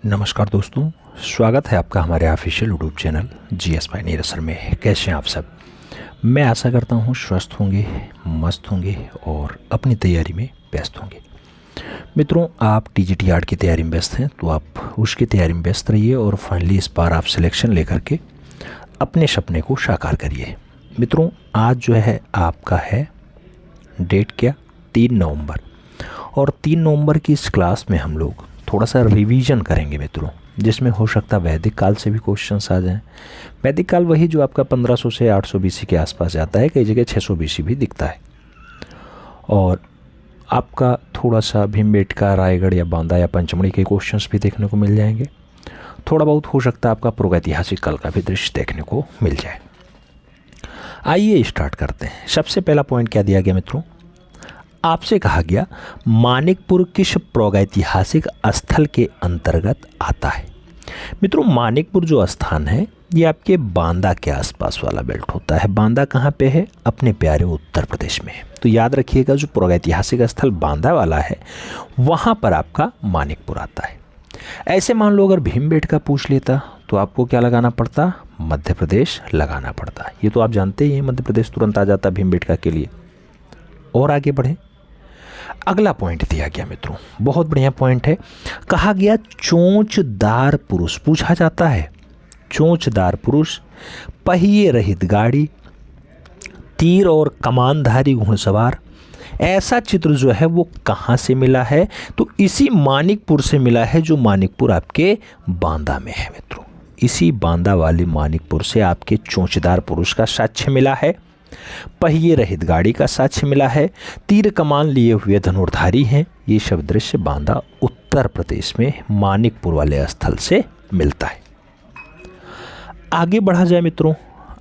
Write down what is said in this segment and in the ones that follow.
नमस्कार दोस्तों, स्वागत है आपका हमारे official YouTube channel GS Pioneer sir में। कैसे हैं आप सब? मैं आशा करता हूं स्वस्थ होंगे, मस्त होंगे और अपनी तैयारी में व्यस्त होंगे। मित्रों, आप टीजीटी आर्ट की तैयारी में व्यस्त हैं तो आप उसकी तैयारी में व्यस्त रहिए और फाइनली इस बार आप सिलेक्शन लेकर के अपने सपने को साकार करिए। मित्रों, आज जो है आपका है डेट क्या, 3 नवंबर, और 3 नवंबर की इस क्लास में हम लोग थोड़ा सा रिवीजन करेंगे मित्रों, जिसमें हो सकता है वैदिक काल से भी क्वेश्चंस आ जाएं। वैदिक काल वही जो आपका 1500 से 800 बीसी के आसपास जाता है, कई जगह 600 बीसी भी दिखता है। और आपका थोड़ा सा भीमबेटका, रायगढ़ या बांदा या पंचमढ़ी के क्वेश्चंस भी देखने को मिल जाएंगे। थोड़ा बहुत हो सकता है आपका प्रागैतिहासिक काल का भी दृश्य देखने को मिल जाए। आइए स्टार्ट करते हैं। सबसे पहला पॉइंट क्या दिया गया मित्रों? आपसे कहा गया मानिकपुर किस प्रागैतिहासिक स्थल के अंतर्गत आता है। मित्रों, मानिकपुर जो स्थान है ये आपके बांदा के आसपास वाला बेल्ट होता है। बांदा कहाँ पे है? अपने प्यारे उत्तर प्रदेश में है। तो याद रखिएगा, जो प्रागैतिहासिक स्थल बांदा वाला है वहाँ पर आपका मानिकपुर आता है। ऐसे मान लो अगर भीमबेटका पूछ लेता तो आपको क्या लगाना पड़ता? मध्य प्रदेश लगाना पड़ता। ये तो आप जानते ही हैं, मध्य प्रदेश तुरंत आ जाता भीमबेटका के लिए। और आगे बढ़े, अगला पॉइंट दिया गया मित्रों, बहुत बढ़िया पॉइंट है। कहा गया चोंचदार पुरुष पूछा जाता है। चोंचदार पुरुष, पहिए रहित गाड़ी, तीर और कमानधारी घुड़सवार, ऐसा चित्र जो है वो कहाँ से मिला है? तो इसी मानिकपुर से मिला है, जो मानिकपुर आपके बांदा में है मित्रों। इसी बांदा वाले मानिकपुर से आपके चोंचदार पुरुष का साक्ष्य मिला है, पहिए रहित गाड़ी का साक्ष्य मिला है, तीर कमान लिए हुए धनुर्धारी हैं। ये सब दृश्य बांदा उत्तर प्रदेश में मानिकपुर वाले स्थल से मिलता है। आगे बढ़ा जाए मित्रों,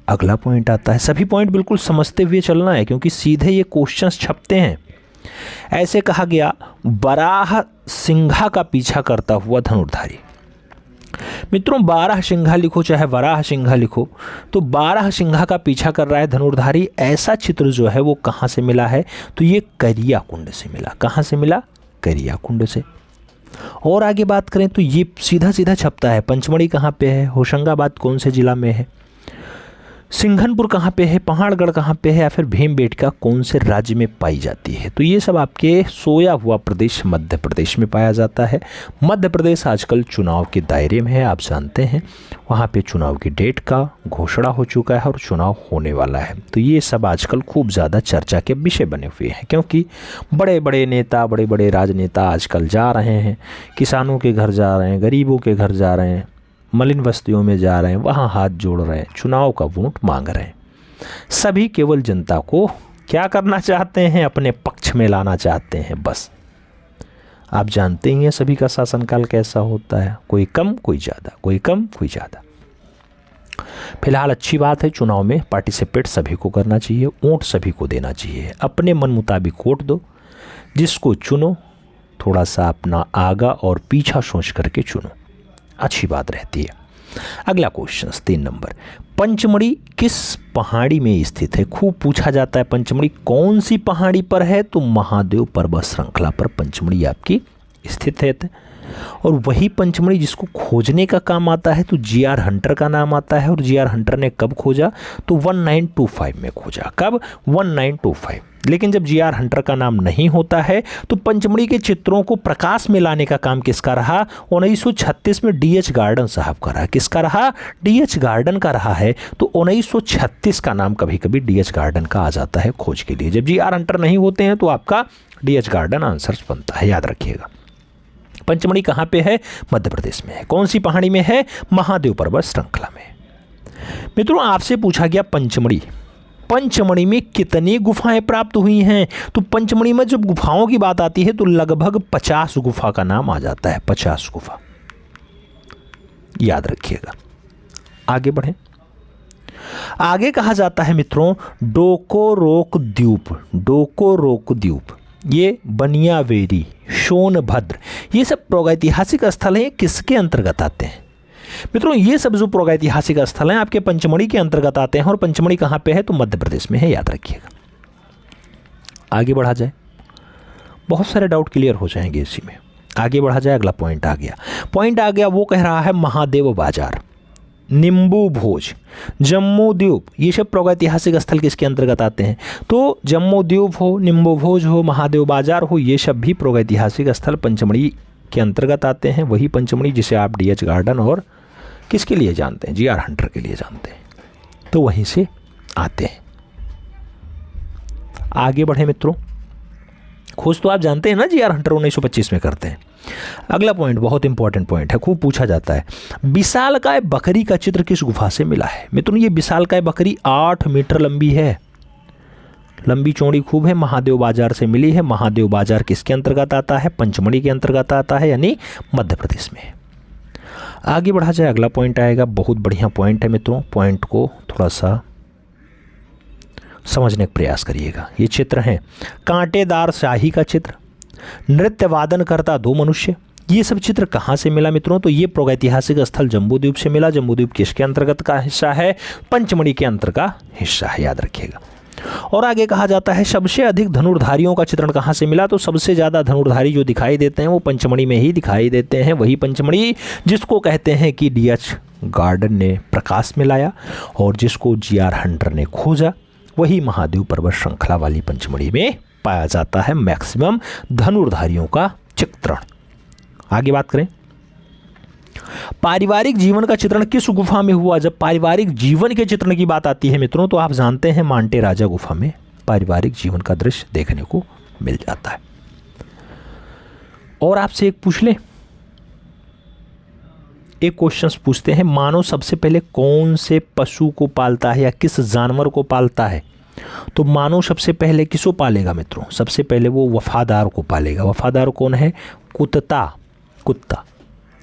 अगला पॉइंट आता है। सभी पॉइंट बिल्कुल समझते हुए चलना है, क्योंकि सीधे ये क्वेश्चंस छपते हैं। ऐसे कहा गया बराह सिंघा का पीछा करता हुआ धनुर्धारी। मित्रों, 12 सिंघा लिखो चाहे वराह सिंघा लिखो, तो 12 सिंघा का पीछा कर रहा है धनुर्धारी। ऐसा चित्र जो है वो कहाँ से मिला है? तो ये करियाकुंड से मिला। कहाँ से मिला? करियाकुंड से। और आगे बात करें तो ये सीधा सीधा छपता है। पंचमढ़ी कहाँ पे है? होशंगाबाद कौन से जिला में है? सिंघनपुर कहाँ पे है? पहाड़गढ़ कहाँ पे है? या फिर भीमबेटका कौन से राज्य में पाई जाती है? तो ये सब आपके सोया हुआ प्रदेश मध्य प्रदेश में पाया जाता है। मध्य प्रदेश आजकल चुनाव के दायरे में है, आप जानते हैं। वहाँ पे चुनाव की डेट का घोषणा हो चुका है और चुनाव होने वाला है। तो ये सब आजकल खूब ज़्यादा चर्चा के विषय बने हुए हैं, क्योंकि बड़े बड़े नेता, बड़े बड़े राजनेता आजकल जा रहे हैं, किसानों के घर जा रहे हैं, गरीबों के घर जा रहे हैं, मलिन बस्तियों में जा रहे हैं, वहाँ हाथ जोड़ रहे हैं, चुनाव का वोट मांग रहे हैं। सभी केवल जनता को क्या करना चाहते हैं? अपने पक्ष में लाना चाहते हैं बस। आप जानते ही हैं सभी का शासनकाल कैसा होता है, कोई कम कोई ज़्यादा, कोई कम कोई ज़्यादा। फिलहाल अच्छी बात है, चुनाव में पार्टिसिपेट सभी को करना चाहिए, वोट सभी को देना चाहिए। अपने मन मुताबिक वोट दो, जिसको चुनो थोड़ा सा अपना आगा और पीछा सोच करके चुनो, अच्छी बात रहती है। अगला क्वेश्चन 3 नंबर, पंचमढ़ी किस पहाड़ी में स्थित है? खूब पूछा जाता है पंचमढ़ी कौन सी पहाड़ी पर है? तो महादेव पर्वत श्रृंखला पर पंचमढ़ी आपकी स्थित है। और वही पंचमढ़ी जिसको खोजने का काम आता है तो जीआर हंटर का नाम आता है। और जीआर हंटर ने कब खोजा? तो 1925 में खोजा। कब? 1925। लेकिन जब जीआर हंटर का नाम नहीं होता है तो पंचमढ़ी के चित्रों को प्रकाश में लाने का काम किसका रहा? 1936 में डीएच गार्डन साहब का रहा। किसका रहा? डीएच गार्डन का रहा है। तो 1936 का नाम कभी कभी डीएच गार्डन का आ जाता है खोज के लिए। जब जीआर हंटर नहीं होते हैं तो आपका डीएच गार्डन आंसर बनता है, याद रखिएगा। पंचमढ़ी कहाँ पे है? मध्य प्रदेश में है। कौन सी पहाड़ी में है? महादेव पर्वत श्रृंखला में। मित्रों, आपसे पूछा गया पंचमढ़ी में कितनी गुफाएं प्राप्त हुई हैं? तो पंचमढ़ी में जब गुफाओं की बात आती है तो लगभग 50 गुफा का नाम आ जाता है। 50 गुफा, याद रखिएगा। आगे बढ़ें। आगे कहा जाता है मित्रों डोकोरोक द्वीप। डोकोरोक द्वीप, ये बनियावेरी, सोनभद्र, ये सब प्रागैतिहासिक स्थल हैं। किसके अंतर्गत आते हैं? मित्रों, ये सब जो प्रागैतिहासिक स्थल हैं आपके पंचमढ़ी के अंतर्गत आते हैं। और पंचमढ़ी कहाँ पे है? तो मध्य प्रदेश में है, याद रखिएगा। आगे बढ़ा जाए, बहुत सारे डाउट क्लियर हो जाएंगे इसी में। आगे बढ़ा जाए, अगला पॉइंट आ गया, वो कह रहा है महादेव बाजार, नींबू भोज, जम्मू द्वीप, ये सब प्रागैतिहासिक स्थल किसके अंतर्गत आते हैं? तो जम्मू द्वीप हो, नींबू भोज हो, महादेव बाजार हो, ये सब भी प्रागैतिहासिक स्थल पंचमढ़ी के अंतर्गत आते हैं। वही पंचमढ़ी जिसे आप डीएच गार्डन और किसके लिए जानते हैं? जीआर हंटर के लिए जानते हैं, तो वहीं से आते हैं। आगे बढ़े मित्रों, खोज तो आप जानते हैं ना, जीआर हंटर 1925 में करते हैं। अगला पॉइंट बहुत इंपॉर्टेंट पॉइंट है, खूब पूछा जाता है। विशालकाय बकरी का चित्र किस गुफा से मिला है? मित्रों ये विशालकाय बकरी 8 मीटर लंबी है, लंबी चौड़ी खूब है, महादेव बाजार से मिली है। महादेव बाजार किसके अंतर्गत आता है? पंचमढ़ी के अंतर्गत आता है, यानी मध्य प्रदेश में। आगे बढ़ा जाए, अगला पॉइंट आएगा, बहुत बढ़िया पॉइंट है मित्रों, पॉइंट को थोड़ा सा समझने का प्रयास करिएगा। ये चित्र है कांटेदार शाही का चित्र, नृत्य वादन करता 2 मनुष्य, ये सब चित्र कहाँ से मिला मित्रों? तो ये प्रागैतिहासिक स्थल जम्बूद्वीप से मिला। जम्बूद्वीप किसके अंतर्गत का हिस्सा है? पंचमढ़ी के अंतर्गत हिस्सा है, याद रखिएगा। और आगे कहा जाता है सबसे अधिक धनुर्धारियों का चित्रण कहाँ से मिला? तो सबसे ज़्यादा धनुर्धारी जो दिखाई देते हैं वो पंचमढ़ी में ही दिखाई देते हैं। वही पंचमढ़ी जिसको कहते हैं कि डीएच गार्डन ने प्रकाश में लाया और जिसको जीआर हंटर ने खोजा, वही महादेव पर्वत श्रृंखला वाली पंचमढ़ी में पाया जाता है मैक्सिमम धनुर्धारियों का चित्रण। आगे बात करें, पारिवारिक जीवन का चित्रण किस गुफा में हुआ? जब पारिवारिक जीवन के चित्रण की बात आती है मित्रों, तो आप जानते हैं मांटे राजा गुफा में पारिवारिक जीवन का दृश्य देखने को मिल जाता है। और आपसे एक पूछ लें, एक क्वेश्चन पूछते हैं, मानव सबसे पहले कौन से पशु को पालता है या किस जानवर को पालता है? तो मानव सबसे पहले किसको पालेगा मित्रों? सबसे पहले वो वफादार को पालेगा। वफादार कौन है? कुत्ता।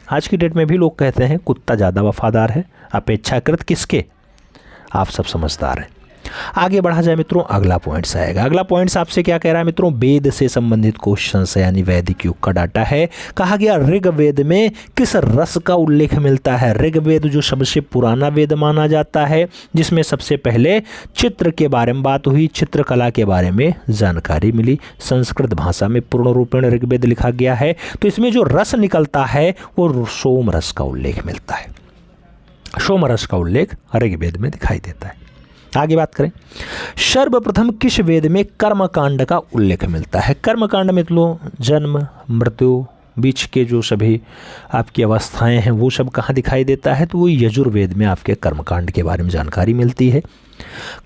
आज की डेट में भी लोग कहते हैं कुत्ता ज़्यादा वफादार है अपेक्षाकृत किसके? आप सब समझदार हैं। आगे बढ़ा जाए मित्रों, अगला पॉइंट्स आएगा। अगला पॉइंट्स आपसे क्या कह रहा है मित्रों? वेद से संबंधित क्वेश्चन है, यानी वैदिक युग का डाटा है। कहा गया ऋग्वेद में किस रस का उल्लेख मिलता है? ऋग्वेद जो सबसे पुराना वेद माना जाता है, जिसमें सबसे पहले चित्र के बारे में बात हुई, चित्रकला के बारे में जानकारी मिली। संस्कृत भाषा में पूर्ण रूपेण ऋग्वेद लिखा गया है, तो इसमें जो रस निकलता है वो सोम रस का उल्लेख मिलता है। सोम रस का उल्लेख ऋग्वेद में दिखाई देता है। आगे बात करें, सर्वप्रथम किस वेद में कर्मकांड का उल्लेख मिलता है? कर्मकांड मित्रों जन्म, मृत्यु, बीच के जो सभी आपकी अवस्थाएं हैं वो सब कहाँ दिखाई देता है? तो वो यजुर्वेद में आपके कर्मकांड के बारे में जानकारी मिलती है।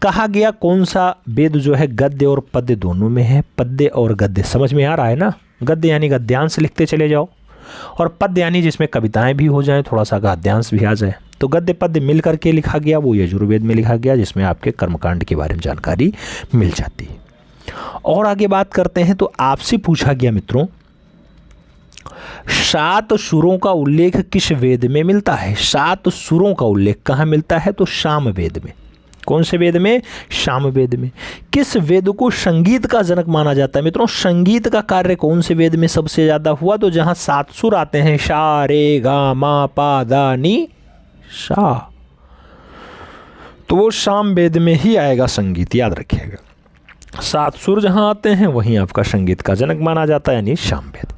कहा गया कौन सा वेद जो है गद्य और पद्य दोनों में है? पद्य और गद्य समझ में आ रहा है ना? गद्य यानी गद्यांश लिखते चले जाओ, और पद्य यानी जिसमें कविताएं भी हो जाएं, थोड़ा सा गद्यांश भी आ जाए। तो गद्य पद्य मिल करके लिखा गया वो यजुर्वेद में लिखा गया, जिसमें आपके कर्मकांड के बारे में जानकारी मिल जाती है। और आगे बात करते हैं, तो आपसे पूछा गया मित्रों 7 सुरों का उल्लेख किस वेद में मिलता है? 7 सुरों का उल्लेख कहाँ मिलता है? तो साम वेद में। कौन से वेद में? साम वेद में। किस वेद को संगीत का जनक माना जाता है मित्रों? संगीत का कार्य कौन से वेद में सबसे ज्यादा हुआ? तो जहां 7 सुर आते हैं, शा रे गा मा पा दा नी सा, तो वो साम वेद में ही आएगा संगीत, याद रखिएगा। 7 सुर जहां आते हैं वहीं आपका संगीत का जनक माना जाता है, यानी साम वेद।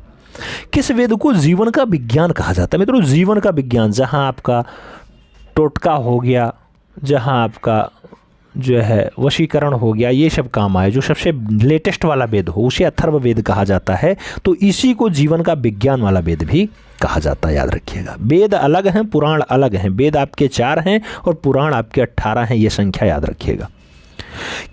किस वेद को जीवन का विज्ञान कहा जाता है मित्रों? जीवन का विज्ञान जहां आपका टोटका हो गया, जहां आपका जो है वशीकरण हो गया, ये सब काम आए, जो सबसे लेटेस्ट वाला वेद हो उसे अथर्व वेद कहा जाता है। तो इसी को जीवन का विज्ञान वाला वेद भी कहा जाता है, याद रखिएगा। वेद अलग हैं, पुराण अलग हैं। वेद आपके 4 हैं और पुराण आपके 18 हैं, ये संख्या याद रखिएगा।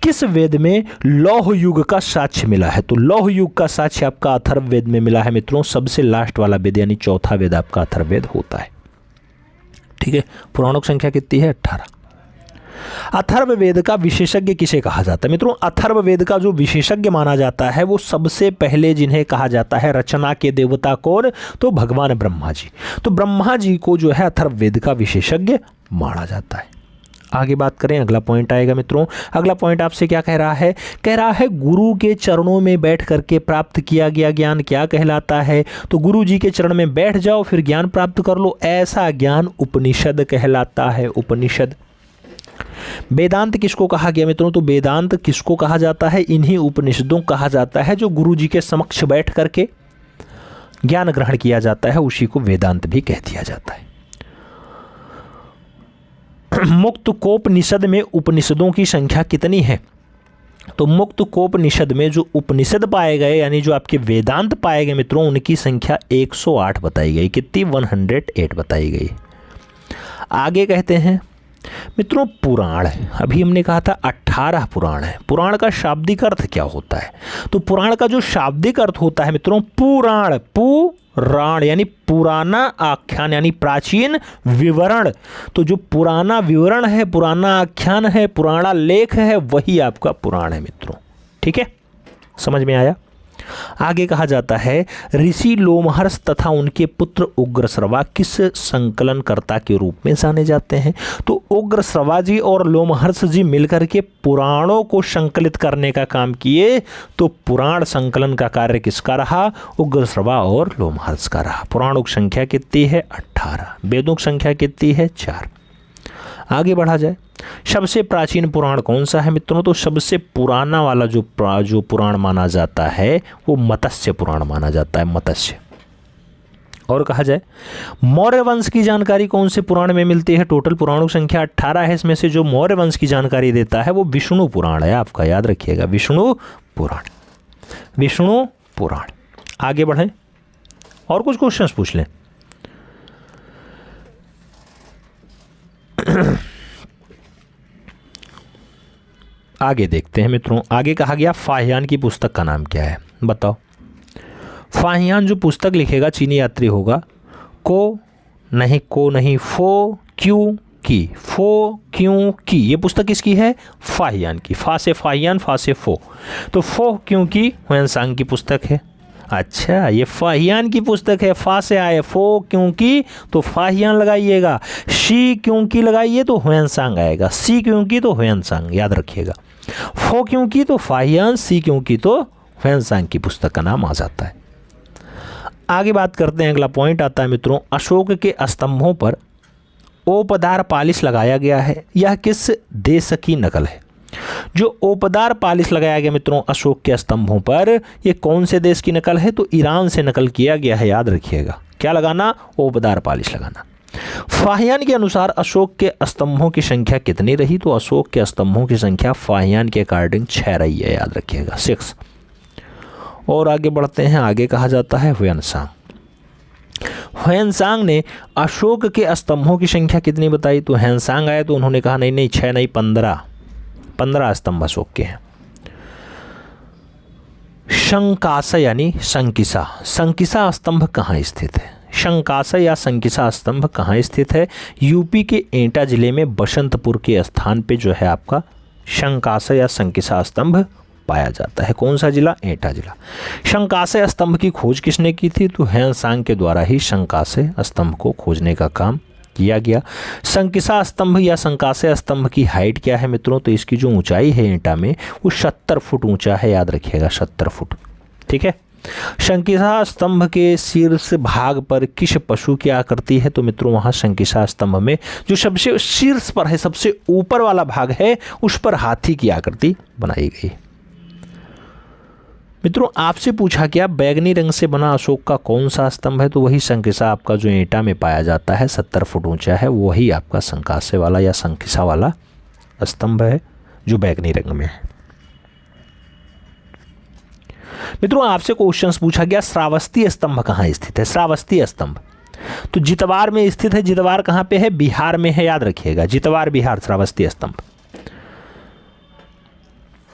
किस वेद में लौह युग का साक्ष्य मिला है? तो लौह युग का साक्ष्य आपका अथर्व वेद में मिला है मित्रों। सबसे लास्ट वाला वेद यानी चौथा वेद आपका अथर्व वेद होता है। ठीक है, पुराणों की संख्या कितनी है? 18। अथर्व वेद का विशेषज्ञ किसे कहा जाता है मित्रों? अथर्व वेद का जो विशेषज्ञ माना जाता है वो सबसे पहले जिन्हें कहा जाता है रचना के देवता कौन? तो भगवान ब्रह्मा जी। तो ब्रह्मा जी को जो है अथर्व वेद का विशेषज्ञ माना जाता है। आगे बात करें, अगला पॉइंट आएगा मित्रों। अगला पॉइंट आपसे क्या कह रहा है? कह रहा है गुरु के चरणों में बैठ करके प्राप्त किया गया ज्ञान क्या कहलाता है? तो गुरु जी के चरण में बैठ जाओ फिर ज्ञान प्राप्त कर लो, ऐसा ज्ञान उपनिषद कहलाता है। उपनिषद। वेदांत किसको कहा गया मित्रों? तो वेदांत किसको कहा जाता है? इन्हीं उपनिषदों कहा जाता है जो गुरु जी के समक्ष बैठ करके ज्ञान ग्रहण किया जाता है, उसी को वेदांत भी कह दिया जाता है। मुक्तकोपनिषद में उपनिषदों की संख्या कितनी है? तो मुक्तकोपनिषद में जो उपनिषद पाए गए यानी जो आपके वेदांत पाए गए मित्रों, उनकी संख्या 108 बताई गई। कितनी? 108 बताई गई। आगे कहते हैं मित्रों पुराण। अभी हमने कहा था 18 पुराण है। पुराण का शाब्दिक अर्थ क्या होता है? तो पुराण का जो शाब्दिक अर्थ होता है मित्रों पुराण, पुराण यानी पुराना आख्यान यानी प्राचीन विवरण। तो जो पुराना विवरण है, पुराना आख्यान है, पुराना लेख है, वही आपका पुराण है मित्रों। ठीक है, समझ में आया? आगे कहा जाता है ऋषि लोमहर्ष तथा उनके पुत्र उग्रश्रवा किस संकलनकर्ता के रूप में जाने जाते हैं? तो उग्रश्रवा जी और लोमहर्ष जी मिलकर के पुराणों को संकलित करने का काम किए। तो पुराण संकलन का कार्य किसका रहा? उग्रश्रवा और लोमहर्ष का रहा। पुराणों की संख्या कितनी है? 18। वेदों की संख्या कितनी है? 4। आगे बढ़ा जाए, सबसे प्राचीन पुराण कौन सा है मित्रों? तो सबसे पुराना वाला जो पुराण माना जाता है वो मत्स्य पुराण माना जाता है, मत्स्य। और कहा जाए मौर्य वंश की जानकारी कौन से पुराण में मिलती है? टोटल पुराणों की संख्या 18 है, इसमें से जो मौर्य वंश की जानकारी देता है वो विष्णु पुराण है। आपका याद रखिएगा, विष्णु पुराण, विष्णु पुराण। आगे बढ़ें और कुछ क्वेश्चंस पूछ लें। आगे देखते हैं मित्रों। आगे कहा गया फाहियान की पुस्तक का नाम क्या है? बताओ। फाहियान जो पुस्तक लिखेगा चीनी यात्री होगा। को नहीं, फो क्यों की, फो क्यों की, ये पुस्तक किसकी है? फाहियान की। फा से फाहियान, फा से फो, तो फो क्यों की हुएनसांग की पुस्तक है। अच्छा, ये फाहियान की पुस्तक है। फा से आए फो क्योंकि तो फाहियान लगाइएगा, शी क्योंकि लगाइए तो हुएनसांग आएगा, सी क्योंकि तो हुएनसांग, याद रखिएगा। फो क्योंकि तो फाहियान, सी क्योंकि तो हुएनसांग की पुस्तक का नाम आ जाता है। आगे बात करते हैं, अगला पॉइंट आता है मित्रों, अशोक के स्तंभों पर ओपदार पालिश लगाया गया है, यह किस देश की नकल है? जो ओपदार पालिश लगाया गया मित्रों अशोक के स्तंभों पर, ये कौन से देश की नकल है? तो ईरान से नकल किया गया है, याद रखिएगा। क्या लगाना? ओपदार पालिश लगाना। फाहियान के अनुसार अशोक के स्तंभों की संख्या कितनी रही? तो अशोक के स्तंभों की संख्या फाहियान के अकॉर्डिंग 6 रही है, याद रखिएगा, 6। और आगे बढ़ते हैं। आगे कहा जाता है हुएनसांग। हुएनसांग ने अशोक के स्तंभों की संख्या कितनी बताई? तो हुएनसांग आए तो उन्होंने कहा नहीं 6 नहीं 15 स्तंभ अशोक के हैं। शंकासा यानी संकिसा, संकिसा स्तंभ कहाँ स्थित है? शंकासा या संकिसा स्तंभ कहाँ स्थित है? यूपी के एटा जिले में बसंतपुर के स्थान पे जो है आपका शंकासा या संकिसा स्तंभ पाया जाता है। कौन सा जिला? एटा जिला। शंकासा स्तंभ की खोज किसने की थी? तो हुएनसांग के द्वारा ही शंकासा स्तंभ को खोजने का काम किया गया। संकिसा स्तंभ या संकासा स्तंभ की हाइट क्या है मित्रों? तो इसकी जो ऊंचाई है एटा में वो 70 फुट ऊंचा है, याद रखिएगा, 70 फुट। ठीक है। संकिसा स्तंभ के शीर्ष भाग पर किस पशु की आकृति है? तो मित्रों वहां संकिसा स्तंभ में जो सबसे शीर्ष पर है, सबसे ऊपर वाला भाग है, उस पर हाथी की आकृति बनाई गई। मित्रों आपसे पूछा गया बैगनी रंग से बना अशोक का कौन सा स्तंभ है? तो वही संकिसा आपका जो एटा में पाया जाता है, 70 फुट ऊंचा है, वही आपका संकासे वाला या संकिसा वाला स्तंभ है जो बैगनी रंग में है। मित्रों आपसे क्वेश्चंस पूछा गया श्रावस्ती स्तंभ कहाँ स्थित है? श्रावस्ती स्तंभ तो जितवार में स्थित है। जितवार कहाँ पे है? बिहार में है, याद रखिएगा, जितवार बिहार श्रावस्ती स्तंभ।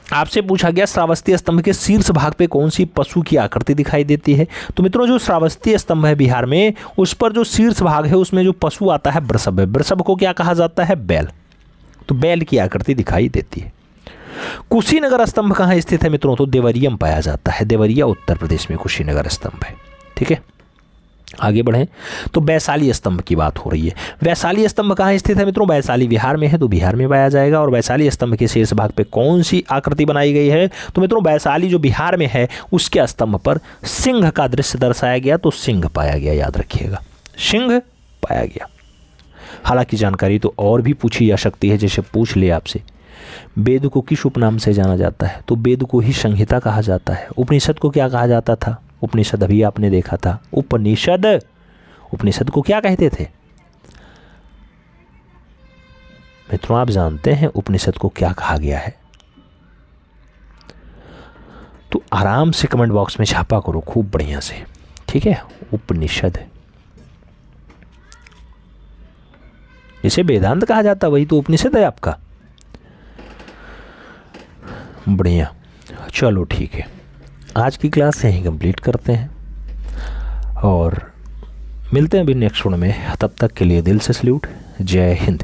आपसे पूछा गया श्रावस्ती स्तंभ के शीर्ष भाग पे कौन सी पशु की आकृति दिखाई देती है? तो मित्रों जो श्रावस्ती स्तंभ है बिहार में, उस पर जो शीर्ष भाग है उसमें जो पशु आता है वृषभ है। वृषभ को क्या कहा जाता है? बैल। तो बैल की आकृति दिखाई देती है। कुशीनगर स्तंभ कहाँ स्थित है मित्रों? तो देवरिया में पाया जाता है। देवरिया उत्तर प्रदेश में कुशीनगर स्तंभ है। ठीक है, आगे बढ़ें तो वैशाली स्तंभ की बात हो रही है। वैशाली स्तंभ कहाँ स्थित है मित्रों? वैशाली बिहार में है, तो बिहार में पाया जाएगा। और वैशाली स्तंभ के शीर्ष भाग पे कौन सी आकृति बनाई गई है? तो मित्रों वैशाली जो बिहार में है उसके स्तंभ पर सिंह का दृश्य दर्शाया गया, तो सिंह पाया गया, याद रखिएगा, सिंह पाया गया। हालांकि जानकारी तो और भी पूछी जा सकती है, जैसे पूछ ले आपसे वेद को किस उपनाम से जाना जाता है? तो वेद को ही संहिता कहा जाता है। उपनिषद को क्या कहा जाता था? उपनिषद अभी आपने देखा था। उपनिषद, उपनिषद को क्या कहते थे मित्रों? आप जानते हैं उपनिषद को क्या कहा गया है? तो आराम से कमेंट बॉक्स में छापा करो खूब बढ़िया से, ठीक है। उपनिषद, इसे वेदांत कहा जाता, वही तो उपनिषद है आपका। बढ़िया, चलो ठीक है, आज की क्लास यहीं कंप्लीट करते हैं और मिलते हैं अभी नेक्स्ट वन में। तब तक के लिए दिल से सल्यूट, जय हिंद।